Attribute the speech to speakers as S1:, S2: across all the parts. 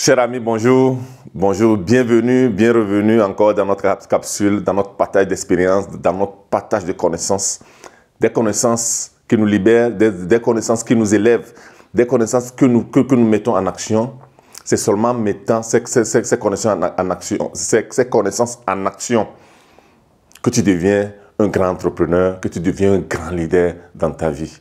S1: Chers amis, bonjour, bonjour, bienvenue, bien revenu encore dans notre capsule, dans notre partage d'expérience, dans notre partage de connaissances, des connaissances qui nous libèrent, des connaissances qui nous élèvent, des connaissances que nous mettons en action. C'est seulement mettant ces connaissances en action que tu deviens un grand entrepreneur, que tu deviens un grand leader dans ta vie.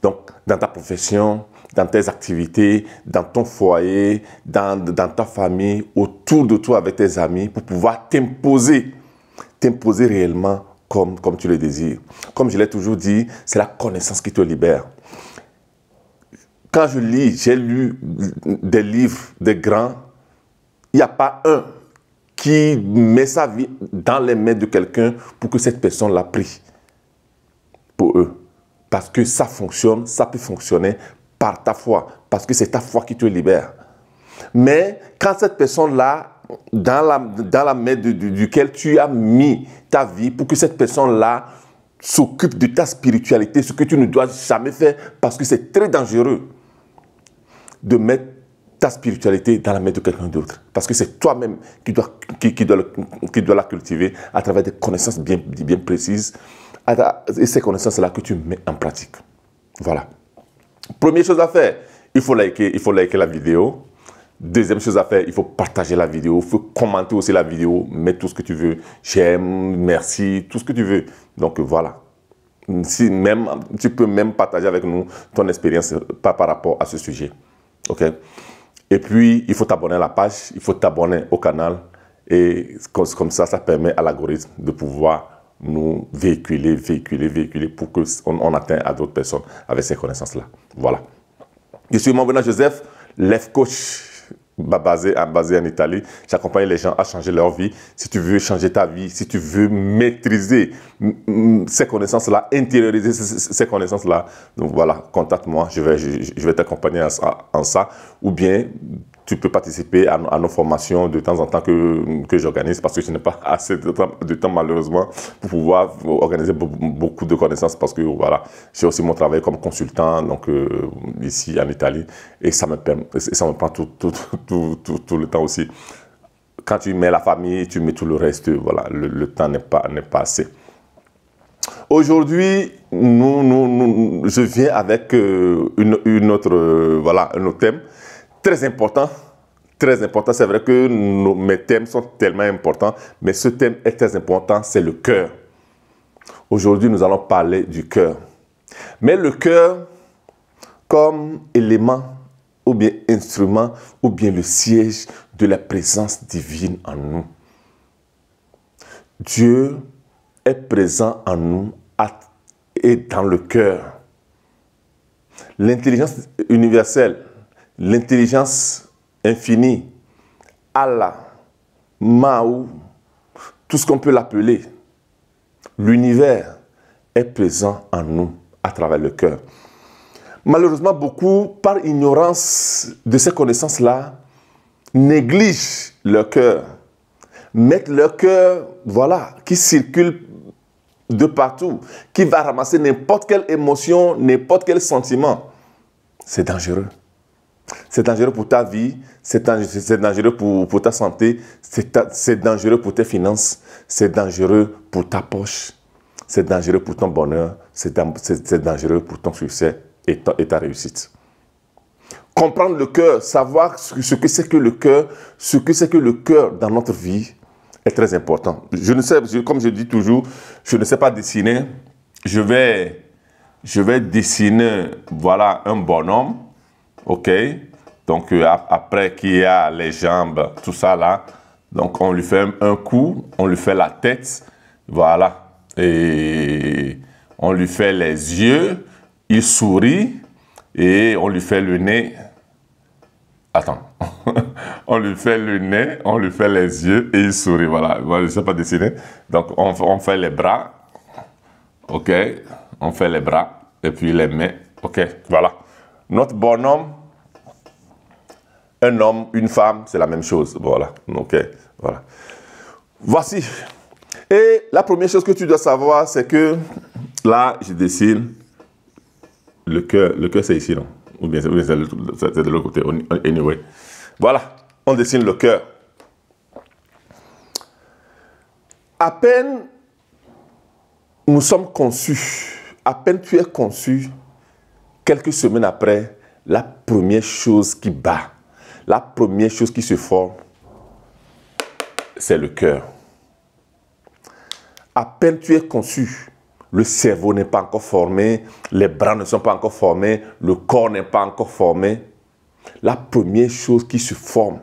S1: Donc, dans ta profession, dans tes activités, dans ton foyer, dans ta famille, autour de toi avec tes amis, pour pouvoir t'imposer réellement comme tu le désires. Comme je l'ai toujours dit, c'est la connaissance qui te libère. Quand je lis, j'ai lu des livres des grands, il n'y a pas un qui met sa vie dans les mains de quelqu'un pour que cette personne la prie pour eux. Parce que ça fonctionne, ça peut fonctionner par ta foi, parce que c'est ta foi qui te libère. Mais quand cette personne-là, dans la main duquel tu as mis ta vie, pour que cette personne-là s'occupe de ta spiritualité, ce que tu ne dois jamais faire, parce que c'est très dangereux de mettre ta spiritualité dans la main de quelqu'un d'autre. Parce que c'est toi-même qui dois la cultiver à travers des connaissances bien précises, et ces connaissances-là que tu mets en pratique. Voilà. Première chose à faire, il faut liker la vidéo. Deuxième chose à faire, il faut partager la vidéo. Il faut commenter aussi la vidéo, mettre tout ce que tu veux. J'aime, merci, tout ce que tu veux. Donc voilà. Tu peux même partager avec nous ton expérience par rapport à ce sujet. OK? Et puis, il faut t'abonner à la page, il faut t'abonner au canal. Et comme ça permet à l'algorithme de pouvoir nous véhiculer pour qu'on atteigne à d'autres personnes avec ces connaissances-là. Voilà. Je suis Bernard Joseph, Life Coach basé en Italie. J'accompagne les gens à changer leur vie. Si tu veux changer ta vie, si tu veux maîtriser ces connaissances-là, intérioriser ces connaissances-là, donc voilà, contacte-moi, je vais t'accompagner en ça. Ou bien, tu peux participer à nos formations de temps en temps que j'organise parce que je n'ai pas assez de temps malheureusement pour pouvoir organiser beaucoup de connaissances parce que voilà, j'ai aussi mon travail comme consultant donc ici en Italie et ça me prend tout le temps aussi. Quand tu mets la famille, tu mets tout le reste, voilà, le temps n'est pas assez. Aujourd'hui, je viens avec un autre thème. Très important, c'est vrai que mes thèmes sont tellement importants, mais ce thème est très important, c'est le cœur. Aujourd'hui, nous allons parler du cœur. Mais le cœur comme élément, ou bien instrument, ou bien le siège de la présence divine en nous. Dieu est présent en nous et dans le cœur. L'intelligence universelle, l'intelligence infinie, Allah, Mahou, tout ce qu'on peut l'appeler, l'univers est présent en nous à travers le cœur. Malheureusement, beaucoup, par ignorance de ces connaissances-là, négligent leur cœur, mettent leur cœur, voilà, qui circule de partout, qui va ramasser n'importe quelle émotion, n'importe quel sentiment. C'est dangereux. C'est dangereux pour ta vie, c'est dangereux pour ta santé, c'est dangereux pour tes finances, c'est dangereux pour ta poche, c'est dangereux pour ton bonheur, c'est dangereux pour ton succès et ta réussite. Comprendre le cœur, savoir ce que c'est que le cœur dans notre vie est très important. Je ne sais, comme je dis toujours, je ne sais pas dessiner, je vais dessiner, voilà, un bonhomme. OK, donc après qu'il y a les jambes, tout ça là, donc on lui fait un coup, on lui fait la tête, voilà, et on lui fait les yeux, il sourit, et on lui fait le nez, attends, on lui fait le nez, on lui fait les yeux, et il sourit, voilà, moi je ne sais pas dessiner, donc on fait les bras, OK, on fait les bras, et puis les mains, OK, voilà. Notre bonhomme, un homme, une femme, c'est la même chose. Voilà. OK. Voilà. Voici. Et la première chose que tu dois savoir, c'est que là, je dessine le cœur. Le cœur, c'est ici, non? Ou bien c'est de l'autre côté. Anyway. Voilà, on dessine le cœur. À peine nous sommes conçus, à peine tu es conçu, quelques semaines après, la première chose qui bat, la première chose qui se forme, c'est le cœur. À peine tu es conçu, le cerveau n'est pas encore formé, les bras ne sont pas encore formés, le corps n'est pas encore formé. La première chose qui se forme,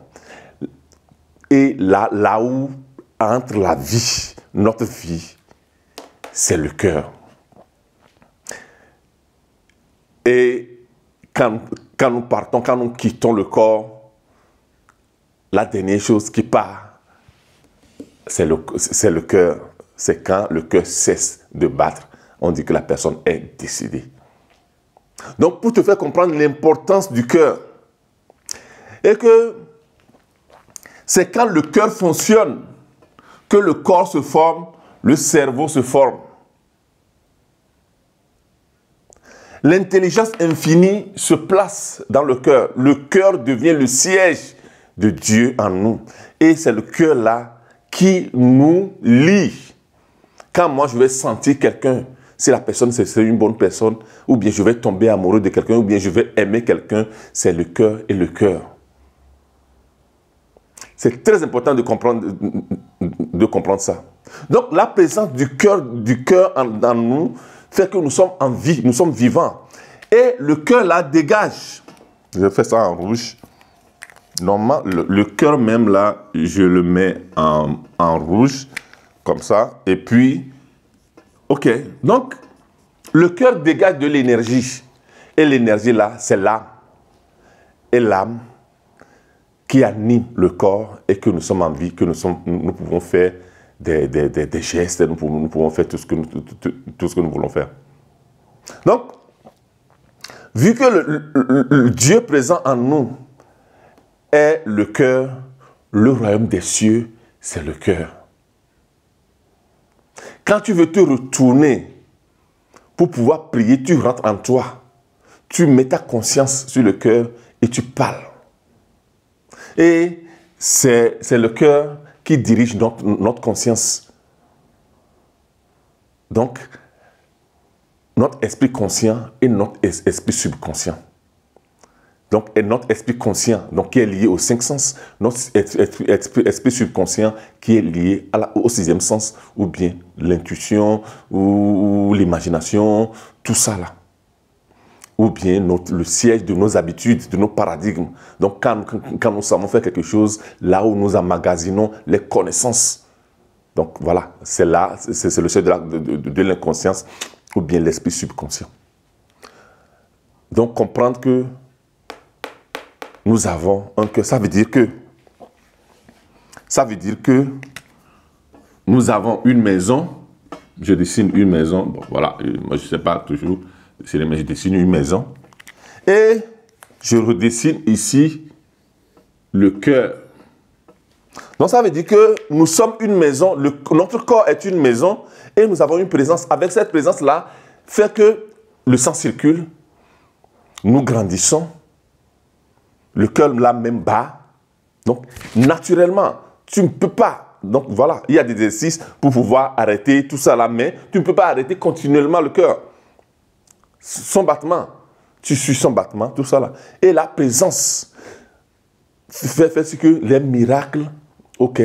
S1: et là où entre la vie, notre vie, c'est le cœur. Et quand nous partons, quand nous quittons le corps, la dernière chose qui part, c'est le cœur. C'est quand le cœur cesse de battre. On dit que la personne est décédée. Donc, pour te faire comprendre l'importance du cœur, et que c'est quand le cœur fonctionne que le corps se forme, le cerveau se forme. L'intelligence infinie se place dans le cœur. Le cœur devient le siège de Dieu en nous. Et c'est le cœur-là qui nous lie. Quand moi je vais sentir quelqu'un, si la personne c'est une bonne personne, ou bien je vais tomber amoureux de quelqu'un, ou bien je vais aimer quelqu'un, c'est le cœur et le cœur. C'est très important de comprendre ça. Donc la présence du cœur en nous fait que nous sommes en vie, nous sommes vivants. Et le cœur là dégage. Je fais ça en rouge. Normalement, le cœur même là, je le mets en rouge, comme ça. Et puis, ok. Donc, le cœur dégage de l'énergie. Et l'énergie là, c'est l'âme. Et l'âme qui anime le corps et que nous sommes en vie, que nous pouvons faire des gestes, nous pouvons faire tout ce que nous voulons faire. Donc, vu que le Dieu présent en nous est le cœur, le royaume des cieux, c'est le cœur. Quand tu veux te retourner pour pouvoir prier, tu rentres en toi, tu mets ta conscience sur le cœur et tu parles. Et c'est le cœur qui dirige notre conscience. Donc, notre esprit conscient et notre esprit subconscient. Donc, et notre esprit conscient, donc, qui est lié aux 5 sens, notre esprit subconscient qui est lié au 6e sens, ou bien l'intuition, ou l'imagination, tout ça là. Ou bien le siège de nos habitudes, de nos paradigmes. Donc, quand nous savons faire quelque chose, là où nous emmagasinons les connaissances. Donc, voilà, c'est là, c'est le siège de l'inconscience, ou bien l'esprit subconscient. Donc, comprendre que nous avons un cœur, ça veut dire que nous avons une maison. Je dessine une maison. Bon, voilà, moi je ne sais pas toujours dessiner, mais je dessine une maison. Et je redessine ici le cœur. Donc ça veut dire que nous sommes une maison, notre corps est une maison et nous avons une présence. Avec cette présence-là, fait que le sang circule, nous grandissons, le cœur là même bat. Donc naturellement, tu ne peux pas. Donc voilà, il y a des exercices pour pouvoir arrêter tout ça là, mais tu ne peux pas arrêter continuellement le cœur. Son battement, tu suis son battement, tout ça là. Et la présence fait ce que les miracles, ok,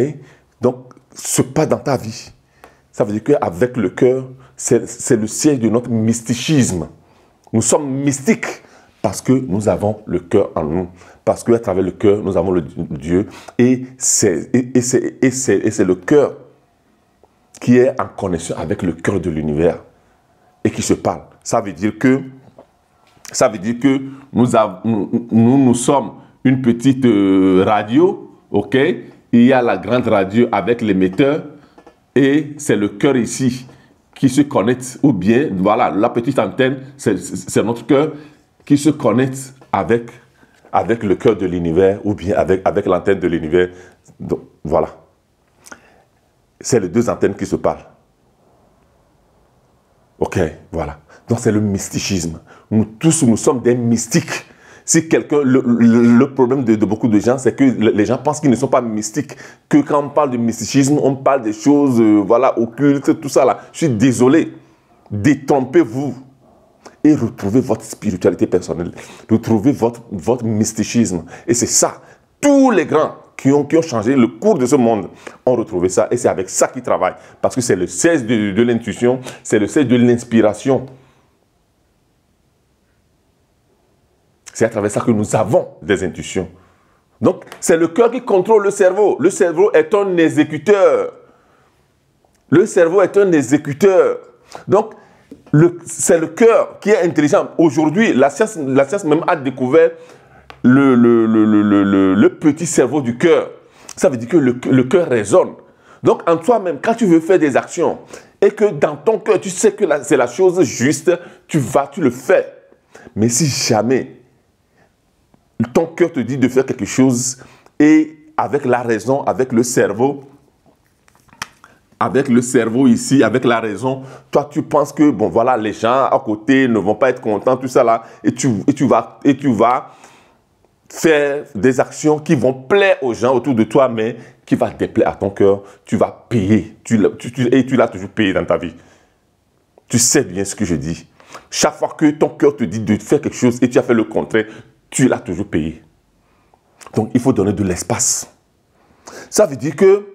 S1: donc se passent dans ta vie. Ça veut dire qu'avec le cœur, c'est le siège de notre mysticisme. Nous sommes mystiques parce que nous avons le cœur en nous. Parce qu'à travers le cœur, nous avons le Dieu. Et c'est le cœur qui est en connexion avec le cœur de l'univers et qui se parle. Ça veut dire que nous sommes une petite radio, ok? Il y a la grande radio avec l'émetteur et c'est le cœur ici qui se connecte, ou bien, voilà, la petite antenne, c'est notre cœur qui se connecte avec le cœur de l'univers, ou bien avec l'antenne de l'univers. Donc, voilà. C'est les deux antennes qui se parlent. Ok, voilà. Donc c'est le mysticisme. Nous tous, nous sommes des mystiques. Si quelqu'un, le problème de beaucoup de gens, c'est que les gens pensent qu'ils ne sont pas mystiques. Que quand on parle de mysticisme, on parle des choses, voilà, occultes, tout ça là. Je suis désolé. Détrompez-vous et retrouvez votre spiritualité personnelle. Retrouvez votre mysticisme. Et c'est ça. Tous les grands qui ont changé le cours de ce monde ont retrouvé ça. Et c'est avec ça qu'ils travaillent. Parce que c'est le siège de l'intuition, c'est le siège de l'inspiration. C'est à travers ça que nous avons des intuitions. Donc, c'est le cœur qui contrôle le cerveau. Le cerveau est un exécuteur. Le cerveau est un exécuteur. Donc, c'est le cœur qui est intelligent. Aujourd'hui, la science même a découvert le petit cerveau du cœur. Ça veut dire que le cœur résonne. Donc, en toi-même, quand tu veux faire des actions et que dans ton cœur, tu sais que c'est la chose juste, tu le fais. Mais si jamais ton cœur te dit de faire quelque chose et avec la raison, avec le cerveau ici, avec la raison, toi tu penses que bon voilà, les gens à côté ne vont pas être contents, tout ça là, et tu vas faire des actions qui vont plaire aux gens autour de toi, mais qui va déplaire à ton cœur. Tu vas payer, et tu l'as toujours payé dans ta vie. Tu sais bien ce que je dis. Chaque fois que ton cœur te dit de faire quelque chose et tu as fait le contraire, tu l'as toujours payé. Donc, il faut donner de l'espace. Ça veut dire que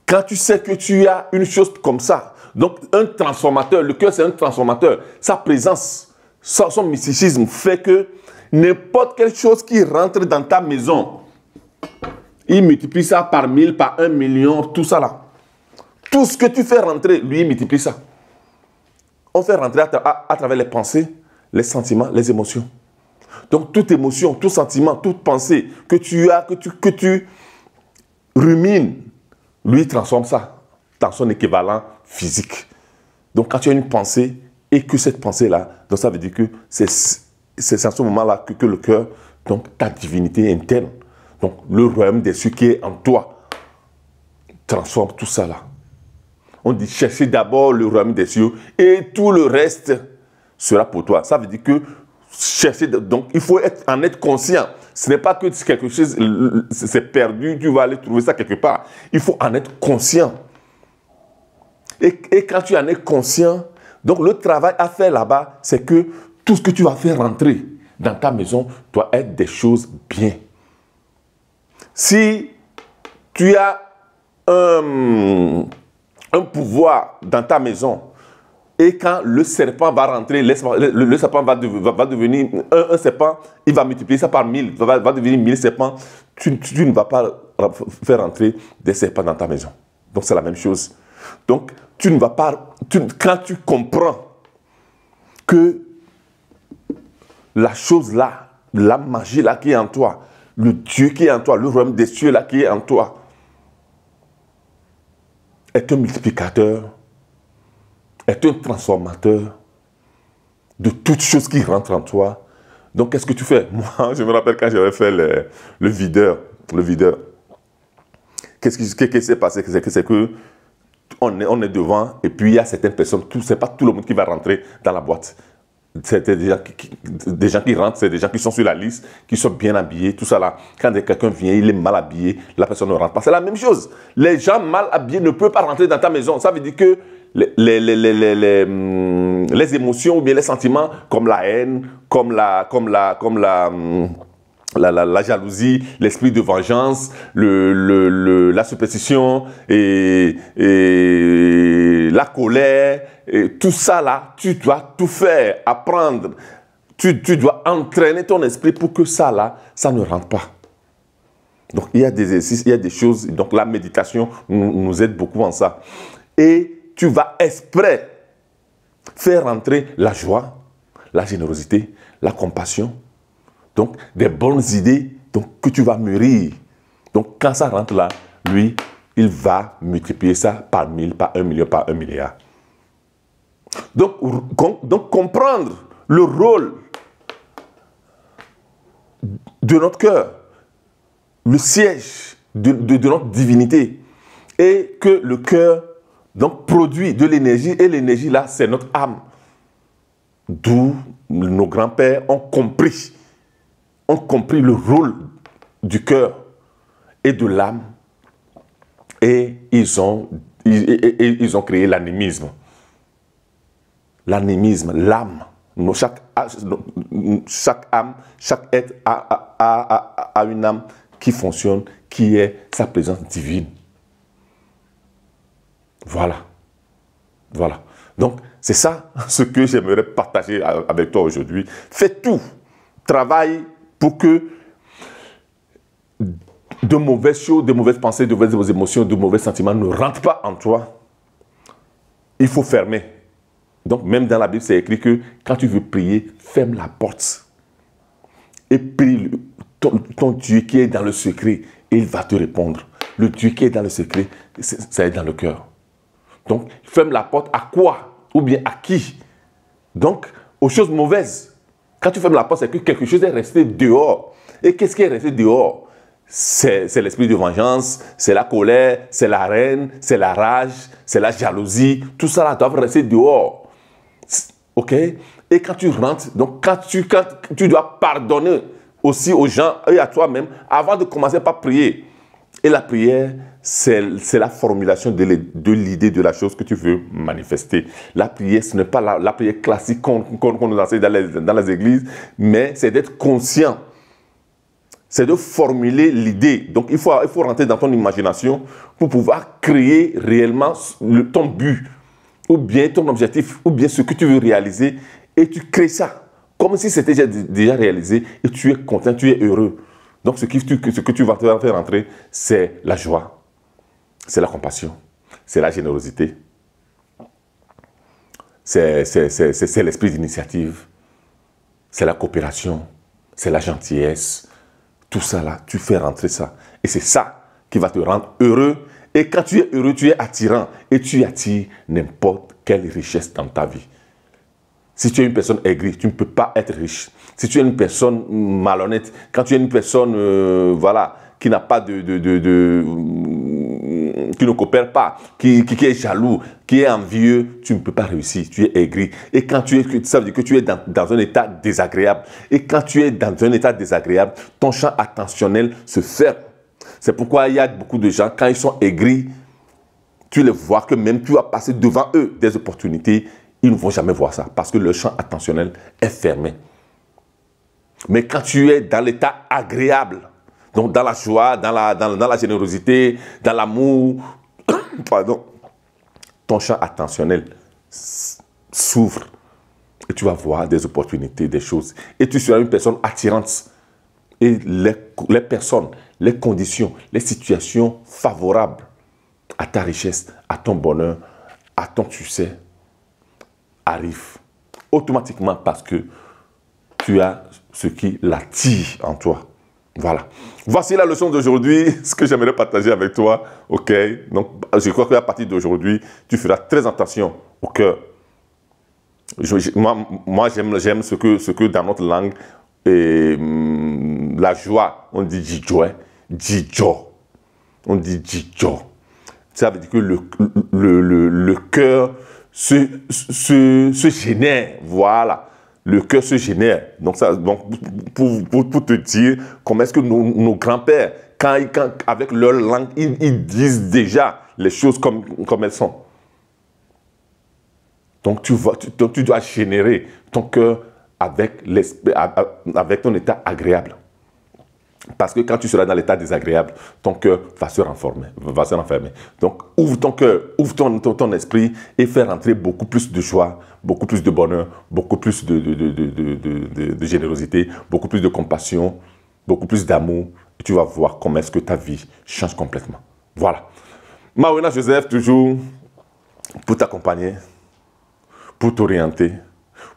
S1: quand tu sais que tu as une chose comme ça, donc un transformateur, le cœur c'est un transformateur, sa présence, son mysticisme fait que n'importe quelle chose qui rentre dans ta maison, il multiplie ça par 1000, par 1 million, tout ça là. Tout ce que tu fais rentrer, lui, il multiplie ça. On fait rentrer à travers les pensées, les sentiments, les émotions. Donc, toute émotion, tout sentiment, toute pensée que tu as, que tu rumines, lui transforme ça dans son équivalent physique. Donc, quand tu as une pensée et que cette pensée-là, donc ça veut dire que c'est à ce moment-là que le cœur, donc ta divinité interne, donc le royaume des cieux qui est en toi, transforme tout ça là. On dit chercher d'abord le royaume des cieux et tout le reste sera pour toi. Ça veut dire que chercher, donc il faut en être conscient. Ce n'est pas que quelque chose c'est perdu, tu vas aller trouver ça quelque part. Il faut en être conscient. Et quand tu en es conscient, donc le travail à faire là-bas, c'est que tout ce que tu vas faire rentrer dans ta maison doit être des choses bien. Si tu as un pouvoir dans ta maison et quand le serpent va rentrer, le serpent va devenir un serpent, il va multiplier ça par 1000, va devenir 1000 serpents, tu ne vas pas faire rentrer des serpents dans ta maison. Donc c'est la même chose. Donc tu ne vas pas, quand tu comprends que la chose là, la magie là qui est en toi, le Dieu qui est en toi, le royaume des cieux là qui est en toi, est un multiplicateur, est un transformateur de toutes choses qui rentrent en toi. Donc, qu'est-ce que tu fais? Moi, je me rappelle quand j'avais fait le videur. Qu'est-ce qui s'est passé? C'est que on est devant et puis il y a certaines personnes, ce n'est pas tout le monde qui va rentrer dans la boîte. C'est des gens qui rentrent, c'est des gens qui sont sur la liste, qui sont bien habillés, tout ça là. Quand quelqu'un vient, il est mal habillé, la personne ne rentre pas. C'est la même chose. Les gens mal habillés ne peuvent pas rentrer dans ta maison. Ça veut dire que les émotions ou bien les sentiments comme la haine, comme la jalousie, l'esprit de vengeance, la superstition et la colère, et tout ça là, tu dois tout faire, apprendre. Tu dois entraîner ton esprit pour que ça là, ça ne rentre pas. Donc il y a des exercices, il y a des choses. Donc la méditation nous aide beaucoup en ça. Et tu vas exprès faire rentrer la joie, la générosité, la compassion. Donc, des bonnes idées donc, que tu vas mûrir. Donc, quand ça rentre là, lui, il va multiplier ça par 1000, par 1 million, par 1 milliard. Donc, comprendre le rôle de notre cœur, le siège de notre divinité, et que le cœur donc, produit de l'énergie, et l'énergie là, c'est notre âme. d'où nos grands-pères ont compris le rôle du cœur et de l'âme, et ils ont créé l'animisme. L'animisme, l'âme. Chaque âme, chaque être a une âme qui fonctionne, qui est sa présence divine. Voilà. Voilà. Donc, c'est ça ce que j'aimerais partager avec toi aujourd'hui. Fais tout. Travaille pour que de mauvaises choses, de mauvaises pensées, de mauvaises émotions, de mauvais sentiments ne rentrent pas en toi. Il faut fermer. Donc, même dans la Bible, c'est écrit que quand tu veux prier, ferme la porte. Et prie ton Dieu qui est dans le secret, et il va te répondre. Le Dieu qui est dans le secret, ça est dans le cœur. Donc, ferme la porte à quoi? Ou bien à qui? Donc, aux choses mauvaises. Quand tu fermes la porte, c'est que quelque chose est resté dehors. Et qu'est-ce qui est resté dehors? C'est l'esprit de vengeance, c'est la colère, c'est la haine, c'est la rage, c'est la jalousie. Tout ça là doit rester dehors. Ok? Et quand tu rentres, donc quand tu dois pardonner aussi aux gens et à toi-même avant de commencer par prier. Et la prière, c'est la formulation de l'idée de la chose que tu veux manifester. La prière, ce n'est pas la prière classique qu'on nous enseigne dans les églises, mais c'est d'être conscient. C'est de formuler l'idée. Donc, il faut rentrer dans ton imagination pour pouvoir créer réellement ton but, ou bien ton objectif, ou bien ce que tu veux réaliser, et tu crées ça, comme si c'était déjà réalisé, et tu es content, tu es heureux. Donc, ce que tu vas faire entrer, c'est la joie, c'est la compassion, c'est la générosité, c'est l'esprit d'initiative, c'est la coopération, c'est la gentillesse. Tout ça là, tu fais rentrer ça. Et c'est ça qui va te rendre heureux. Et quand tu es heureux, tu es attirant. Et tu attires n'importe quelle richesse dans ta vie. Si tu es une personne aigrie, tu ne peux pas être riche. Si tu es une personne malhonnête, quand tu es une personne voilà, qui n'a pas qui ne coopère pas, qui est jaloux, qui est envieux, tu ne peux pas réussir. Tu es aigri. Et quand ça veut dire que tu es dans un état désagréable. Et quand tu es dans un état désagréable, ton champ attentionnel se ferme. C'est pourquoi il y a beaucoup de gens, quand ils sont aigris, tu les vois que même tu vas passer devant eux des opportunités, ils ne vont jamais voir ça parce que leur champ attentionnel est fermé. Mais quand tu es dans l'état agréable, donc dans la joie, dans la générosité, dans l'amour, pardon, ton champ attentionnel s'ouvre et tu vas voir des opportunités, des choses. Et tu seras une personne attirante. Et les personnes, les conditions, les situations favorables à ta richesse, à ton bonheur, à ton succès arrivent automatiquement parce que tu as ce qui l'attire en toi. Voilà. Voici la leçon d'aujourd'hui, ce que j'aimerais partager avec toi. Ok. Donc, je crois qu'à partir d'aujourd'hui, tu feras très attention au cœur. Moi j'aime ce que dans notre langue, la joie, on dit jijo. On dit jijo. Ça veut dire que le cœur se génère. Voilà. Le cœur se génère. Donc, pour te dire comment est-ce que nos grands-pères, avec leur langue, ils disent déjà les choses comme elles sont. Donc, tu dois générer ton cœur avec ton état agréable. Parce que quand tu seras dans l'état désagréable, ton cœur va se renfermer. Donc, ouvre ton cœur, ouvre ton esprit et fais rentrer beaucoup plus de joie, beaucoup plus de bonheur, beaucoup plus de générosité, beaucoup plus de compassion, beaucoup plus d'amour. Et tu vas voir comment est-ce que ta vie change complètement. Voilà. Mawena Joseph, toujours pour t'accompagner, pour t'orienter,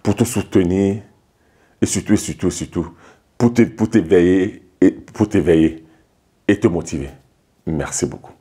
S1: pour te soutenir et surtout, pour t'éveiller et te motiver. Merci beaucoup.